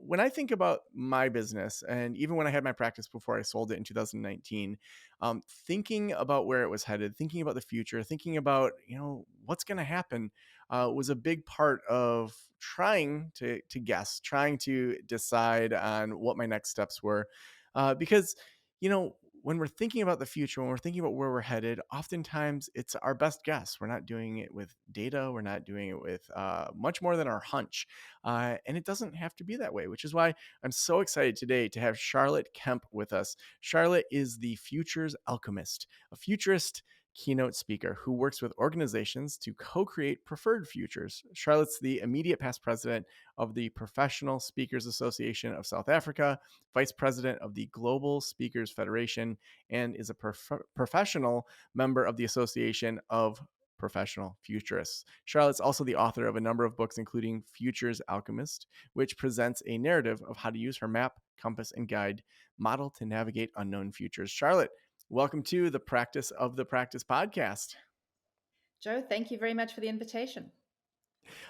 when I think about my business, and even when I had my practice before I sold it in 2019, thinking about where it was headed, thinking about the future, thinking about what's going to happen, was a big part of trying to guess, trying to decide on what my next steps were, because you know when we're thinking about the future, when we're thinking about where we're headed, oftentimes it's our best guess. We're not doing it with data. We're not doing it with much more than our hunch. And it doesn't have to be that way, which is why I'm so excited today to have Charlotte Kemp with us. Charlotte is the Futures Alchemist, a futurist keynote speaker who works with organizations to co-create preferred futures. Charlotte's the immediate past president of the Professional Speakers Association of South Africa, vice president of the Global Speakers Federation, and is a professional member of the Association of Professional Futurists. Charlotte's also the author of a number of books, including Futures Alchemist, which presents a narrative of how to use her map, compass, and guide model to navigate unknown futures. Charlotte, welcome to the Practice of the Practice podcast. Joe, thank you very much for the invitation.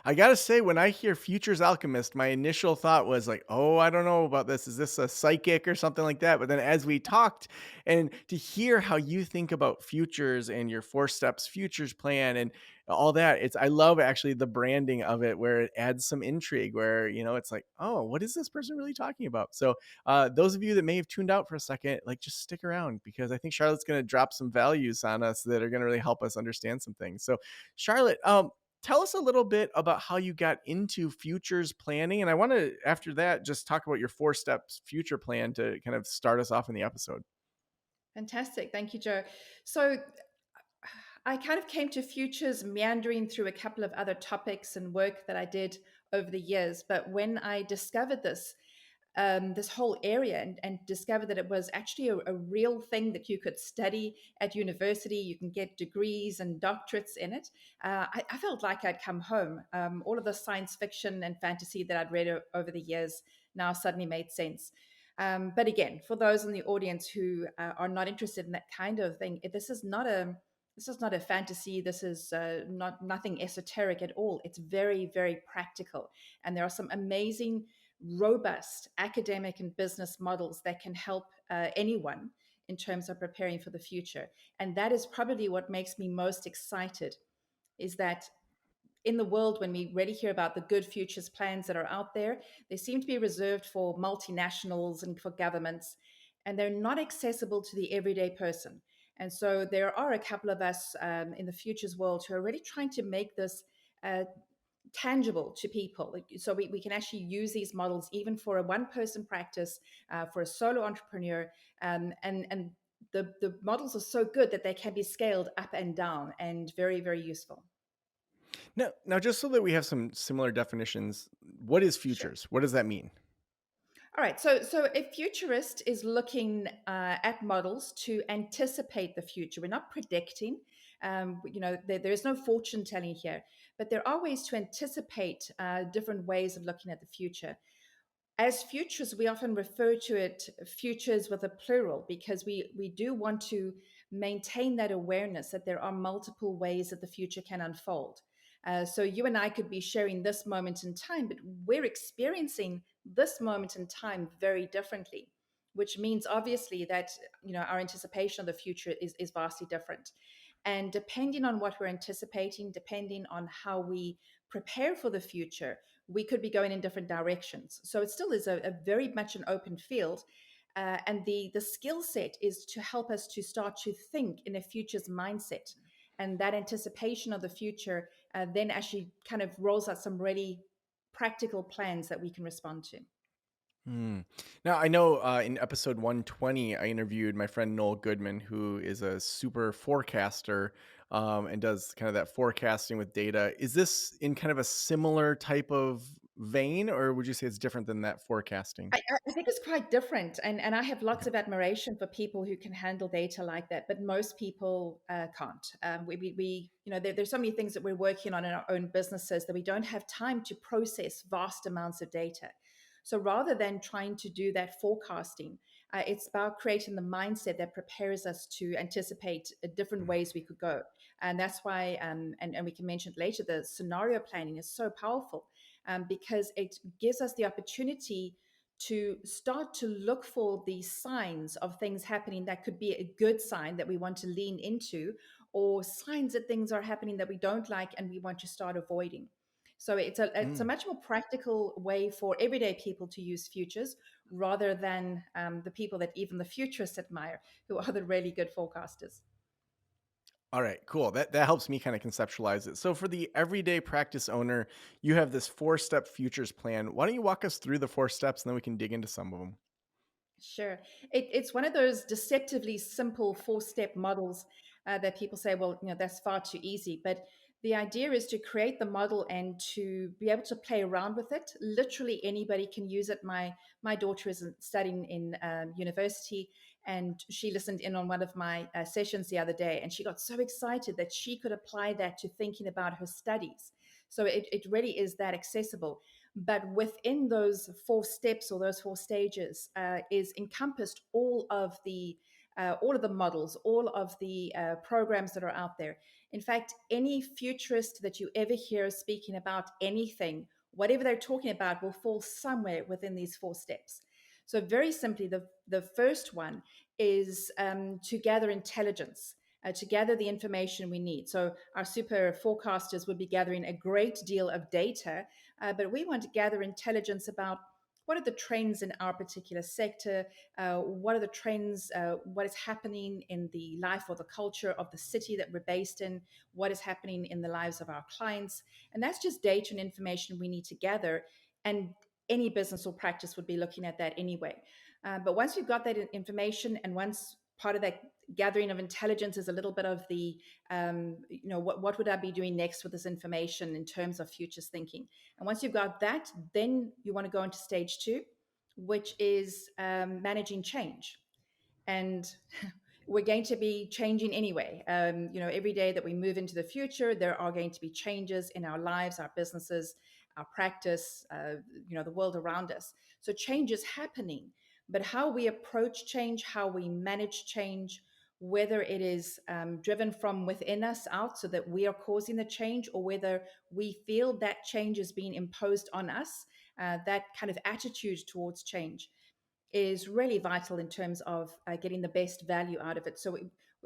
I gotta say, when I hear Futures Alchemist, my initial thought was like, oh, I don't know about this. Is this a psychic or something like that? But then as we talked, and to hear how you think about futures and your 4 steps futures plan and all that, I love actually the branding of it, where it adds some intrigue, where it's like, oh, what is this person really talking about? So those of you that may have tuned out for a second, like, just stick around, because I think Charlotte's going to drop some values on us that are going to really help us understand some things. So Charlotte, tell us a little bit about how you got into futures planning. And I want to, after that, just talk about your 4 steps future plan to kind of start us off in the episode. Fantastic. Thank you, Joe. So I kind of came to futures meandering through a couple of other topics and work that I did over the years. But when I discovered this whole area and discovered that it was actually a real thing that you could study at university. You can get degrees and doctorates in it. I felt like I'd come home. All of the science fiction and fantasy that I'd read over the years now suddenly made sense. But again, for those in the audience who are not interested in that kind of thing, this is not a fantasy. This is nothing esoteric at all. It's very, very practical, and there are some amazing robust academic and business models that can help anyone in terms of preparing for the future. And that is probably what makes me most excited, is that in the world, when we really hear about the good futures plans that are out there, they seem to be reserved for multinationals and for governments, and they're not accessible to the everyday person. And so there are a couple of us in the futures world who are really trying to make this uh, tangible to people. So we can actually use these models even for a one person practice, for a solo entrepreneur. And the models are so good that they can be scaled up and down and very, very useful. Now, just so that we have some similar definitions, what is Sure. futures? What does that mean? All right. So a futurist is looking at models to anticipate the future. We're not predicting. There is no fortune telling here, but there are ways to anticipate different ways of looking at the future. As futures, we often refer to it futures with a plural, because we do want to maintain that awareness that there are multiple ways that the future can unfold. So you and I could be sharing this moment in time, but we're experiencing this moment in time very differently, which means obviously that our anticipation of the future is vastly different. And depending on what we're anticipating, depending on how we prepare for the future, we could be going in different directions. So it still is a very much an open field. And the skill set is to help us to start to think in a future's mindset. And that anticipation of the future then actually kind of rolls out some really practical plans that we can respond to. Hmm. Now, I know in episode 120, I interviewed my friend Noel Goodman, who is a super forecaster, and does kind of that forecasting with data. Is this in kind of a similar type of vein, or would you say it's different than that forecasting? I think it's quite different, and I have lots Okay. of admiration for people who can handle data like that, but most people can't. There's so many things that we're working on in our own businesses that we don't have time to process vast amounts of data. So rather than trying to do that forecasting, it's about creating the mindset that prepares us to anticipate different ways we could go. And that's why, and we can mention it later, the scenario planning is so powerful, because it gives us the opportunity to start to look for these signs of things happening that could be a good sign that we want to lean into, or signs that things are happening that we don't like and we want to start avoiding. So it's a Mm. much more practical way for everyday people to use futures rather than the people that even the futurists admire, who are the really good forecasters. All right, cool. That helps me kind of conceptualize it. So for the everyday practice owner, you have this four-step futures plan. Why don't you walk us through the four steps and then we can dig into some of them? Sure. It's one of those deceptively simple four-step models that people say, well, that's far too easy. But the idea is to create the model and to be able to play around with it. Literally anybody can use it. My daughter is studying in university, and she listened in on one of my sessions the other day, and she got so excited that she could apply that to thinking about her studies. So it really is that accessible. But within those four steps or those four stages is encompassed all of the models, all of the programs that are out there. In fact, any futurist that you ever hear speaking about anything, whatever they're talking about, will fall somewhere within these four steps. So, very simply, the first one is to gather intelligence. To gather the information we need. So, our super forecasters would be gathering a great deal of data, but we want to gather intelligence about what are the trends in our particular sector, what are the trends, what is happening in the life or the culture of the city that we're based in, what is happening in the lives of our clients. And that's just data and information we need to gather. And any business or practice would be looking at that anyway. But once you've got that information, and once part of that gathering of intelligence is a little bit of the what would I be doing next with this information in terms of futures thinking. And once you've got that, then you want to go into stage two, which is managing change. And we're going to be changing anyway. Every day that we move into the future, there are going to be changes in our lives, our businesses, our practice, the world around us. So change is happening, but how we approach change, how we manage change, whether it is driven from within us out so that we are causing the change, or whether we feel that change is being imposed on us, that kind of attitude towards change is really vital in terms of getting the best value out of it. So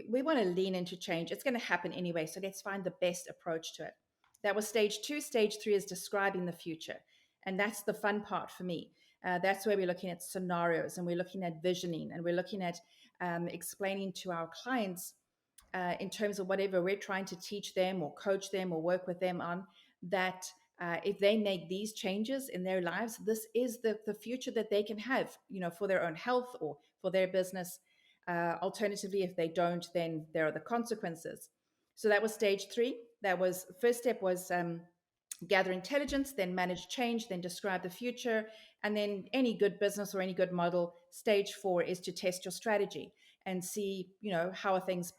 we want to lean into change. It's going to happen anyway. So let's find the best approach to it. That was stage two. Stage three is describing the future. And that's the fun part for me. That's where we're looking at scenarios, and we're looking at visioning, and we're looking at explaining to our clients in terms of whatever we're trying to teach them or coach them or work with them on, that if they make these changes in their lives, this is the future that they can have, for their own health or for their business. Alternatively, if they don't, then there are the consequences. So that was stage three. That was first step was gather intelligence, then manage change, then describe the future. And then any good business or any good model, stage four is to test your strategy and see, how are things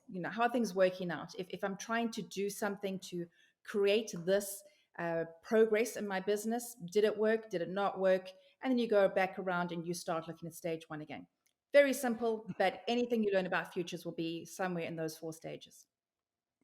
working out. If I'm trying to do something to create this progress in my business, did it work? Did it not work? And then you go back around and you start looking at stage one again. Very simple, but anything you learn about futures will be somewhere in those four stages.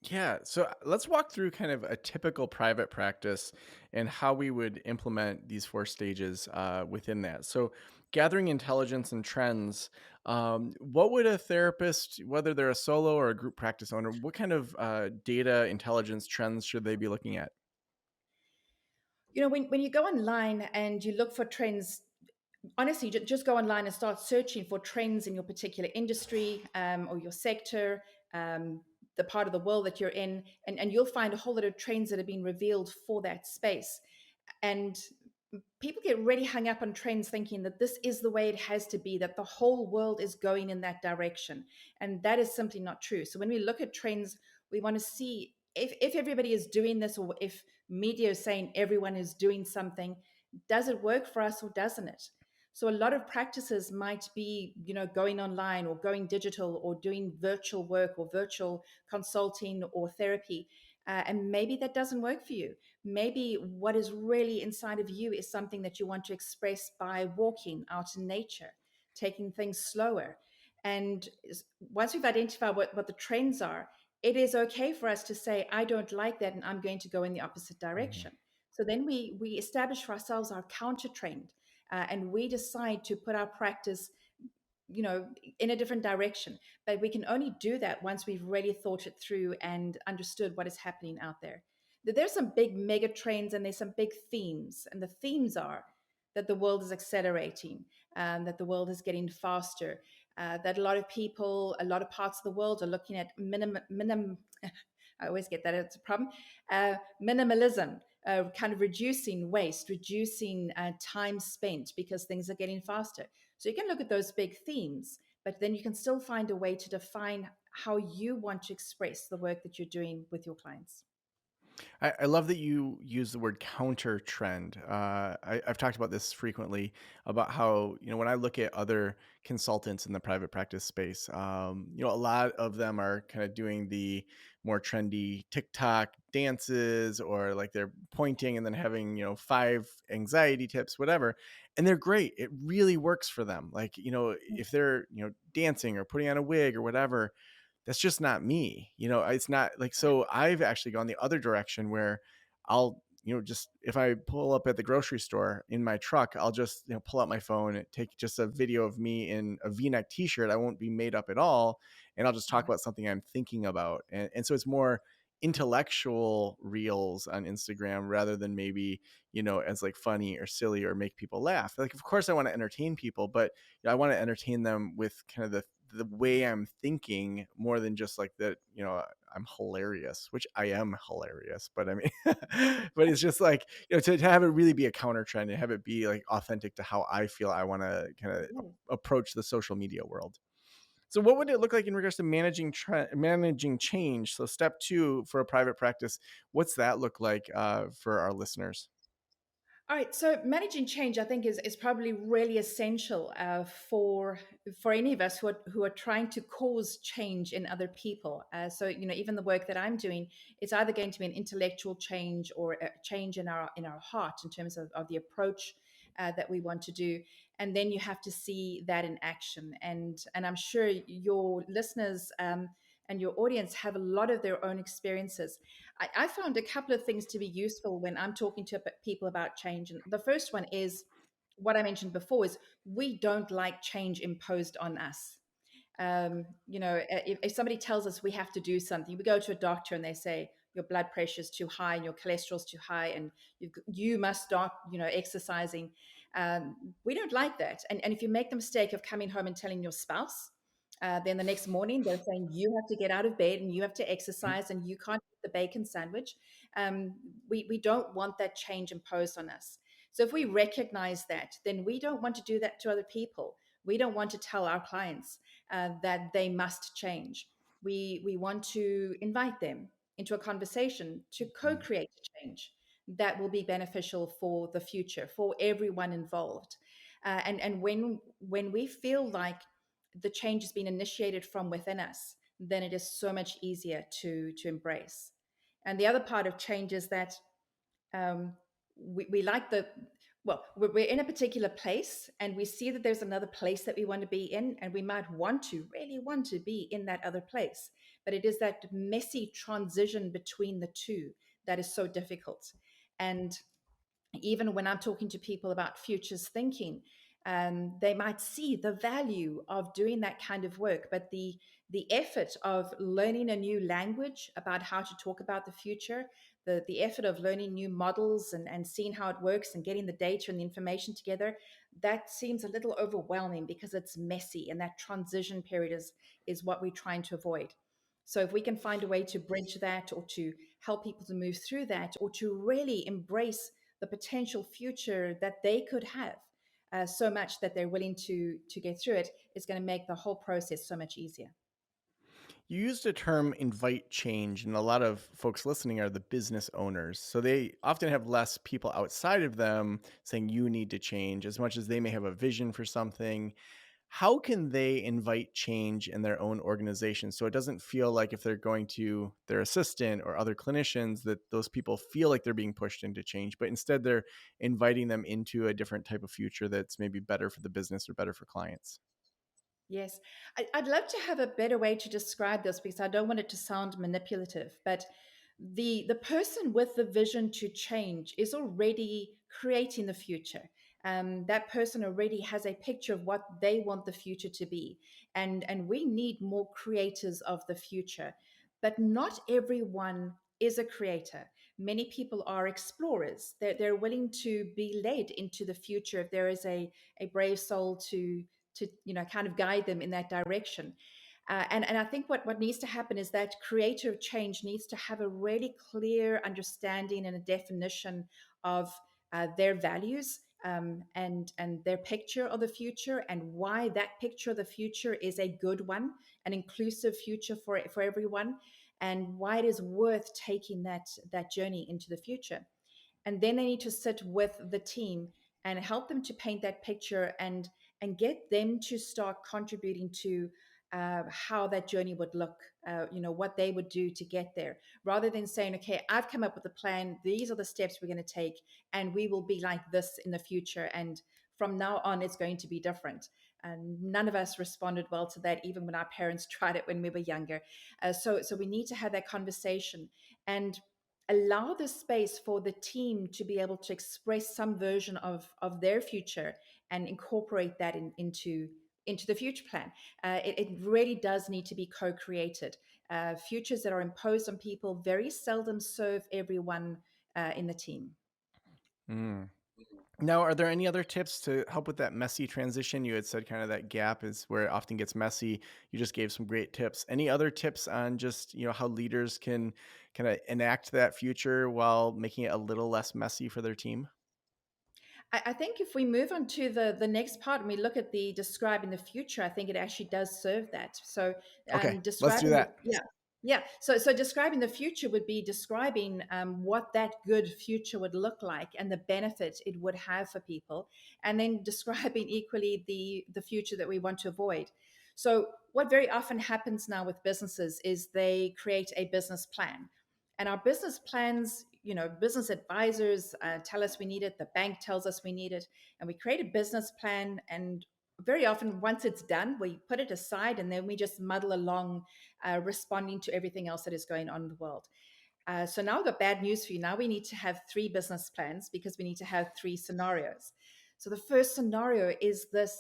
Yeah. So let's walk through kind of a typical private practice and how we would implement these four stages within that. So, gathering intelligence and trends. What would a therapist, whether they're a solo or a group practice owner, what kind of data, intelligence, trends should they be looking at? When you go online and you look for trends, honestly, just go online and start searching for trends in your particular industry, or your sector, the part of the world that you're in, and you'll find a whole lot of trends that have been revealed for that space. And people get really hung up on trends thinking that this is the way it has to be, that the whole world is going in that direction. And that is simply not true. So when we look at trends, we want to see if everybody is doing this, or if media is saying everyone is doing something, does it work for us or doesn't it? So a lot of practices might be, going online or going digital or doing virtual work or virtual consulting or therapy. And maybe that doesn't work for you. Maybe what is really inside of you is something that you want to express by walking out in nature, taking things slower. And once we've identified what the trends are, it is okay for us to say, I don't like that, and I'm going to go in the opposite Mhm. direction. So then we establish for ourselves our counter trend, and we decide to put our practice, you know, in a different direction. But we can only do that once we've really thought it through and understood what is happening out there. There's some big mega trends and there's some big themes, and the themes are that the world is accelerating, that the world is getting faster, that a lot of people, a lot of parts of the world are looking at minimum. I always get that it's a problem. Minimalism, kind of reducing waste, reducing time spent because things are getting faster. So you can look at those big themes, but then you can still find a way to define how you want to express the work that you're doing with your clients. I love that you use the word counter trend. I've talked about this frequently about how, when I look at other consultants in the private practice space, a lot of them are kind of doing the more trendy TikTok dances, or like they're pointing and then having, five anxiety tips, whatever. And they're great. It really works for them. Like, if they're, dancing or putting on a wig or whatever, that's just not me. It's not like, so I've actually gone the other direction where I'll, just if I pull up at the grocery store in my truck, I'll just, pull out my phone and take just a video of me in a V-neck t-shirt. I won't be made up at all. And I'll just talk Right. about something I'm thinking about. And so it's more intellectual reels on Instagram rather than maybe, as like funny or silly or make people laugh. Like, of course I want to entertain people, but I want to entertain them with kind of the way I'm thinking more than just like that, I'm hilarious, which I am hilarious, but I mean, but it's just like, to have it really be a counter trend and have it be like authentic to how I feel I want to kind of Yeah. approach the social media world. So what would it look like in regards to managing change? So step two for a private practice, what's that look like for our listeners? All right, so managing change, I think, is probably really essential for any of us who are trying to cause change in other people. So even the work that I'm doing, it's either going to be an intellectual change or a change in our heart in terms of the approach that we want to do, and then you have to see that in action. And I'm sure your listeners and your audience have a lot of their own experiences. I found a couple of things to be useful when I'm talking to people about change. And the first one is what I mentioned before is we don't like change imposed on us. If somebody tells us we have to do something, we go to a doctor and they say your blood pressure is too high and your cholesterol is too high and you must start, exercising. We don't like that. And if you make the mistake of coming home and telling your spouse, then the next morning they're saying you have to get out of bed and you have to exercise and you can't eat the bacon sandwich. Um, we don't want that change imposed on us. So if we recognize that, then we don't want to do that to other people. We don't want to tell our clients that they must change. We want to invite them into a conversation to co-create a change that will be beneficial for the future for everyone involved. And when we feel like the change has been initiated from within us, then it is so much easier to embrace. And the other part of change is that um, we like the well, we're in a particular place and we see that there's another place that we want to be in, and we might really want to be in that other place. But it is that messy transition between the two that is so difficult. And even when I'm talking to people about futures thinking, they might see the value of doing that kind of work, but the effort of learning a new language about how to talk about the future, the effort of learning new models and seeing how it works and getting the data and the information together, that seems a little overwhelming because it's messy, and that transition period is what we're trying to avoid. So if we can find a way to bridge that or to help people to move through that or to really embrace the potential future that they could have, so much that they're willing to get through it, is going to make the whole process so much easier. You used a term invite change, and a lot of folks listening are the business owners. So they often have less people outside of them saying you need to change as much as they may have a vision for something. How can they invite change in their own organization so it doesn't feel like if they're going to their assistant or other clinicians that those people feel like they're being pushed into change, but instead they're inviting them into a different type of future that's maybe better for the business or better for clients? Yes, I'd love to have a better way to describe this because I don't want it to sound manipulative. But the person with the vision to change is already creating the future. That person already has a picture of what they want the future to be, and we need more creators of the future. But not everyone is a creator. Many people are explorers. They're willing to be led into the future if there is a brave soul to kind of guide them in that direction. And I think what needs to happen is that creative change needs to have a really clear understanding and a definition of their values, and their picture of the future, and why that picture of the future is a good one, an inclusive future for everyone, and why it is worth taking that journey into the future. And then they need to sit with the team and help them to paint that picture, and get them to start contributing to how that journey would look, what they would do to get there, rather than saying, okay, I've come up with a plan, these are the steps we're going to take, and we will be like this in the future, and from now on it's going to be different. And none of us responded well to that, even when our parents tried it when we were younger. So we need to have that conversation, and allow the space for the team to be able to express some version of their future, and incorporate that into the future plan. It really does need to be co-created. Futures that are imposed on people very seldom serve everyone in the team. Mm. Now, are there any other tips to help with that messy transition? You had said kind of that gap is where it often gets messy. You just gave some great tips. Any other tips on just, how leaders can kind of enact that future while making it a little less messy for their team? I think if we move on to the next part and we look at the describing the future, I think it actually does serve that. So Okay, let's do describing the that. yeah. Yeah, so describing the future would be describing what that good future would look like and the benefit it would have for people, and then describing equally the future that we want to avoid. So what very often happens now with businesses is they create a business plan, and our business plans, business advisors tell us we need it, the bank tells us we need it, and we create a business plan, and very often once it's done we put it aside, and then we just muddle along, responding to everything else that is going on in the world. So now I've got bad news for you. Now we need to have three business plans, because we need to have three scenarios. So the first scenario is this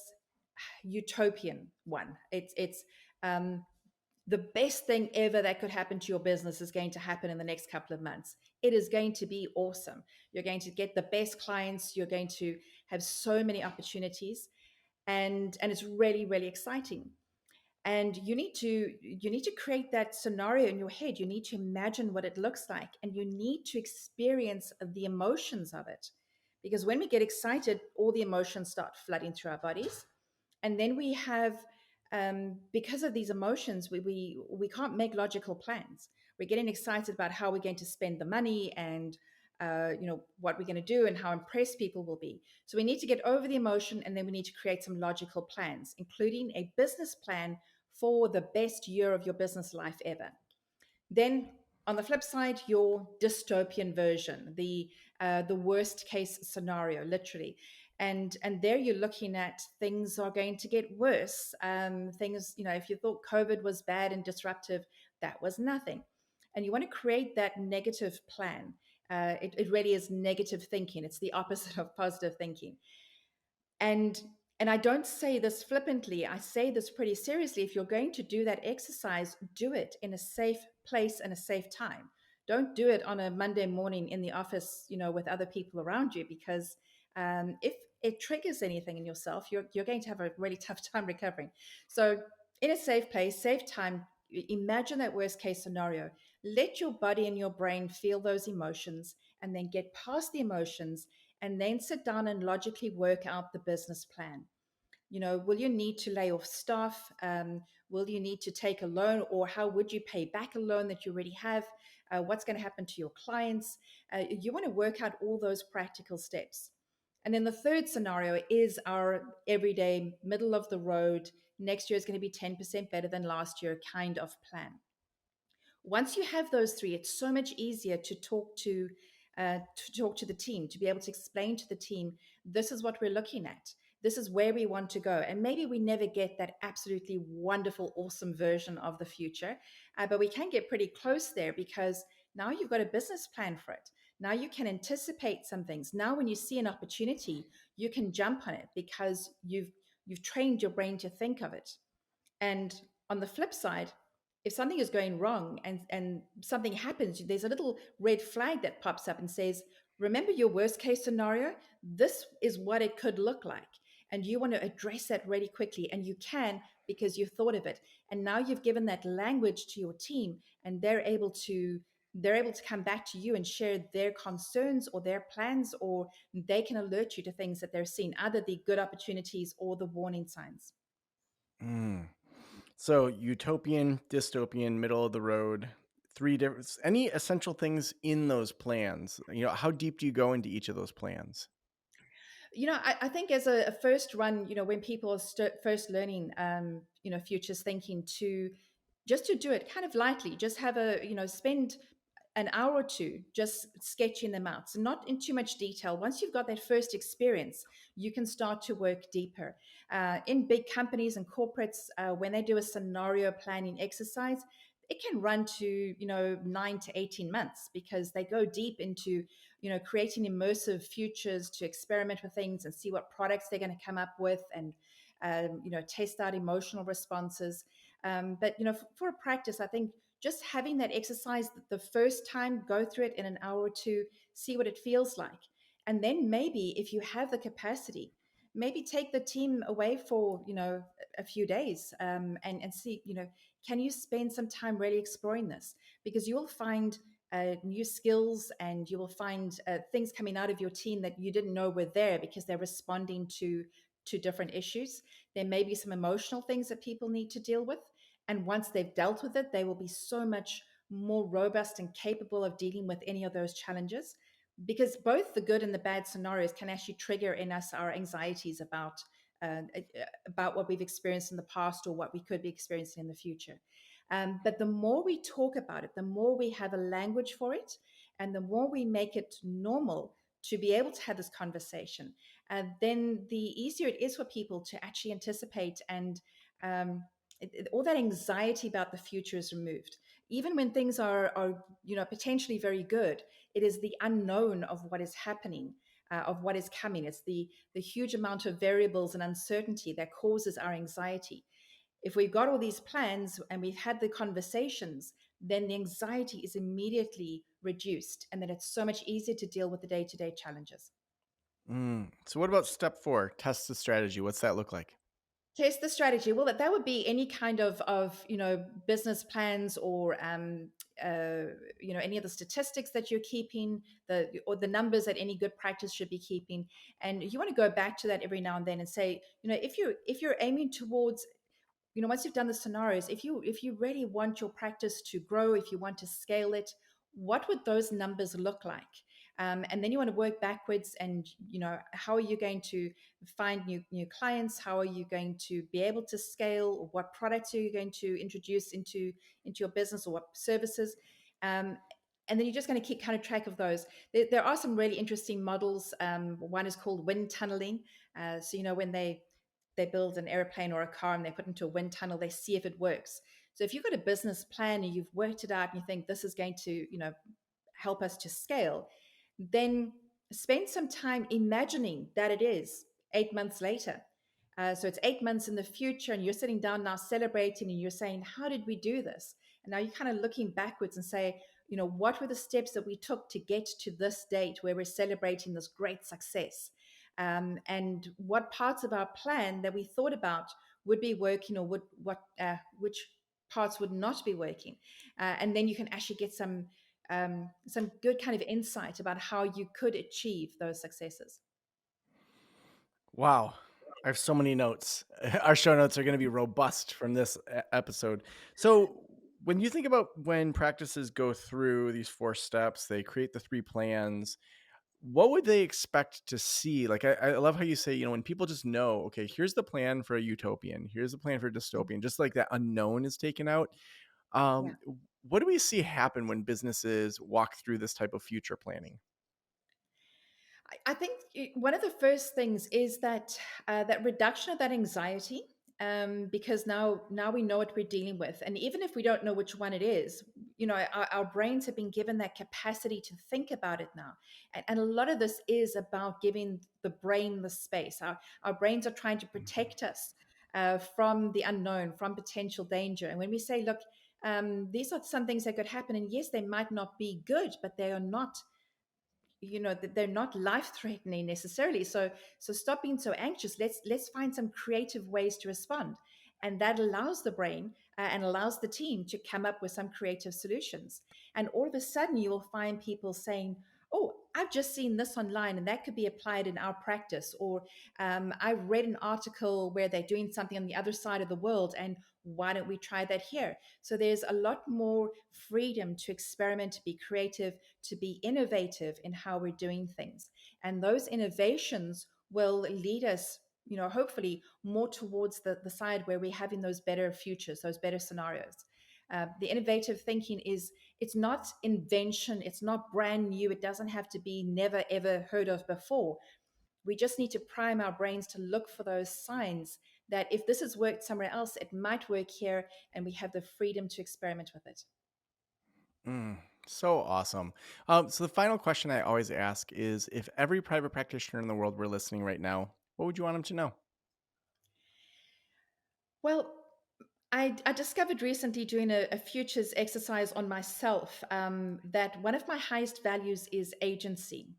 utopian one. It's the best thing ever that could happen to your business is going to happen in the next couple of months. It is going to be awesome. You're going to get the best clients. You're going to have so many opportunities, and it's really, really exciting. And you need to create that scenario in your head. You need to imagine what it looks like, and you need to experience the emotions of it, because when we get excited, all the emotions start flooding through our bodies, and then we have, because of these emotions, we can't make logical plans. We're getting excited about how we're going to spend the money, and what we're going to do and how impressed people will be. So we need to get over the emotion, and then we need to create some logical plans, including a business plan for the best year of your business life ever. Then on the flip side, your dystopian version, the worst case scenario, literally. And there you're looking at things are going to get worse. Things, if you thought COVID was bad and disruptive, that was nothing. And you want to create that negative plan. It really is negative thinking. It's the opposite of positive thinking. And I don't say this flippantly. I say this pretty seriously. If you're going to do that exercise, do it in a safe place and a safe time. Don't do it on a Monday morning in the office, with other people around you, because if it triggers anything in yourself, you're going to have a really tough time recovering. So in a safe place, safe time, imagine that worst case scenario. Let your body and your brain feel those emotions, and then get past the emotions, and then sit down and logically work out the business plan. Will you need to lay off staff? Will you need to take a loan, or how would you pay back a loan that you already have? What's going to happen to your clients? You want to work out all those practical steps. And then the third scenario is our everyday, middle of the road, next year is going to be 10% better than last year kind of plan. Once you have those three, it's so much easier to talk to the team, to be able to explain to the team, this is what we're looking at, this is where we want to go. And maybe we never get that absolutely wonderful, awesome version of the future, but we can get pretty close there, because Now you've got a business plan for it. Now you can anticipate some things. Now when you see an opportunity, you can jump on it because you've trained your brain to think of it. And on the flip side, if something is going wrong and something happens, there's a little red flag that pops up and says, remember your worst case scenario? This is what it could look like. And you want to address that really quickly. And you can because you've thought of it. And now you've given that language to your team, and they're able to come back to you and share their concerns or their plans, or they can alert you to things that they're seeing, either the good opportunities or the warning signs. Mm. So utopian, dystopian, middle of the road, three different, any essential things in those plans? How deep do you go into each of those plans? I think as a first run, when people are first learning, futures thinking, to do it kind of lightly, just have spend an hour or two just sketching them out. So not in too much detail. Once you've got that first experience, you can start to work deeper. In big companies and corporates, when they do a scenario planning exercise, it can run to 9 to 18 months because they go deep into creating immersive futures to experiment with things and see what products they're going to come up with, and test out emotional responses. But for a practice, I think just having that exercise the first time, go through it in an hour or two, see what it feels like. And then maybe if you have the capacity, maybe take the team away for, a few days, and see, can you spend some time really exploring this? Because you will find new skills, and you will find things coming out of your team that you didn't know were there because they're responding to different issues. There may be some emotional things that people need to deal with, and once they've dealt with it, they will be so much more robust and capable of dealing with any of those challenges. Because both the good and the bad scenarios can actually trigger in us our anxieties about what we've experienced in the past or what we could be experiencing in the future. But the more we talk about it, the more we have a language for it, and the more we make it normal to be able to have this conversation, then the easier it is for people to actually anticipate, and all that anxiety about the future is removed. Even when things are potentially very good, it is the unknown of what is happening, of what is coming. It's the huge amount of variables and uncertainty that causes our anxiety. If we've got all these plans and we've had the conversations, then the anxiety is immediately reduced, and then it's so much easier to deal with the day-to-day challenges. So what about step 4? Test the strategy. What's that look like? Test the strategy. Well, that would be any kind of business plans, or any of the statistics that you're keeping, or the numbers that any good practice should be keeping. And you want to go back to that every now and then and say, if you're aiming towards, once you've done the scenarios, if you really want your practice to grow, if you want to scale it, what would those numbers look like? And then you want to work backwards, and how are you going to find new clients? How are you going to be able to scale? What products are you going to introduce into your business, or what services? um, and then you're just going to keep kind of track of those. There are some really interesting models. One is called wind tunneling. So when they build an airplane or a car and they put into a wind tunnel, they see if it works. So if you've got a business plan and you've worked it out and you think this is going to, help us to scale, then spend some time imagining that it is 8 months later. So it's 8 months in the future, and you're sitting down now celebrating, and you're saying, how did we do this? And now you're kind of looking backwards and say, what were the steps that we took to get to this date where we're celebrating this great success? And what parts of our plan that we thought about would be working, or which parts would not be working? And then you can actually get some good kind of insight about how you could achieve those successes. Wow. I have so many notes. Our show notes are going to be robust from this episode. So, when you think about when practices go through these 4 steps, they create the 3 plans. What would they expect to see? Like, I love how you say, when people just know, okay, here's the plan for a utopian, here's the plan for a dystopian, just like that unknown is taken out. Yeah. Um, what do we see happen when businesses walk through this type of future planning? I think one of the first things is that that reduction of that anxiety, because now we know what we're dealing with, and even if we don't know which one it is, our brains have been given that capacity to think about it now, and a lot of this is about giving the brain the space. Our brains are trying to Mhm. protect us from the unknown, from potential danger. And when we say, look, these are some things that could happen, and yes, they might not be good, but they are not, that they're not life threatening necessarily. So stop being so anxious. Let's find some creative ways to respond, and that allows the brain and allows the team to come up with some creative solutions. And all of a sudden you will find people saying, oh, I've just seen this online and that could be applied in our practice. Or I read an article where they're doing something on the other side of the world, and why don't we try that here? So there's a lot more freedom to experiment, to be creative, to be innovative in how we're doing things. And those innovations will lead us, hopefully more towards the side where we're having those better futures, those better scenarios. The innovative thinking is, it's not invention, it's not brand new, it doesn't have to be never ever heard of before. We just need to prime our brains to look for those signs that if this has worked somewhere else, it might work here, and we have the freedom to experiment with it. Mm, so awesome. So the final question I always ask is, if every private practitioner in the world were listening right now, what would you want them to know? Well, I discovered recently doing a futures exercise on myself, that one of my highest values is agency.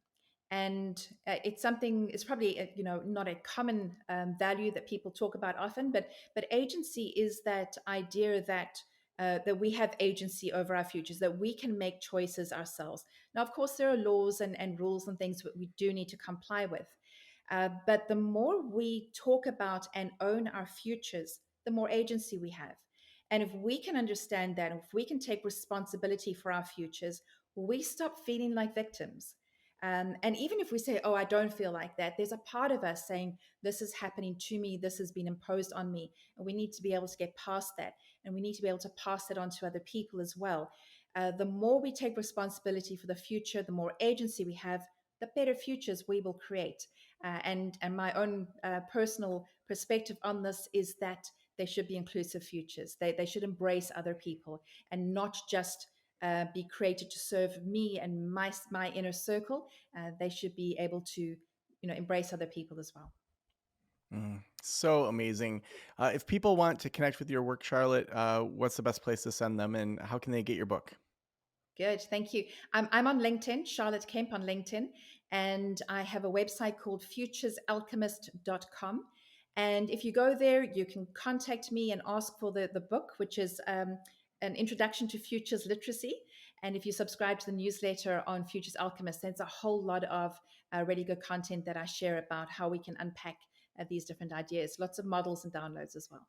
And it's something, it's probably not a common value that people talk about often, but agency is that idea that that we have agency over our futures, that we can make choices ourselves. Now, of course, there are laws and rules and things that we do need to comply with. But the more we talk about and own our futures, the more agency we have. And if we can understand that, if we can take responsibility for our futures, we stop feeling like victims. And even if we say, oh, I don't feel like that, there's a part of us saying, this is happening to me, this has been imposed on me. And we need to be able to get past that. And we need to be able to pass it on to other people as well. The more we take responsibility for the future, the more agency we have, the better futures we will create. And my own personal perspective on this is that they should be inclusive futures. They should embrace other people and not just be created to serve me and my inner circle. They should be able to, embrace other people as well. So amazing. If people want to connect with your work, Charlotte, what's the best place to send them, and how can they get your book? Good, thank you. I'm on LinkedIn, Charlotte Kemp on LinkedIn, and I have a website called futuresalchemist.com. And if you go there, you can contact me and ask for the book, which is an introduction to futures literacy. And if you subscribe to the newsletter on Futures Alchemist, there's a whole lot of really good content that I share about how we can unpack these different ideas. Lots of models and downloads as well.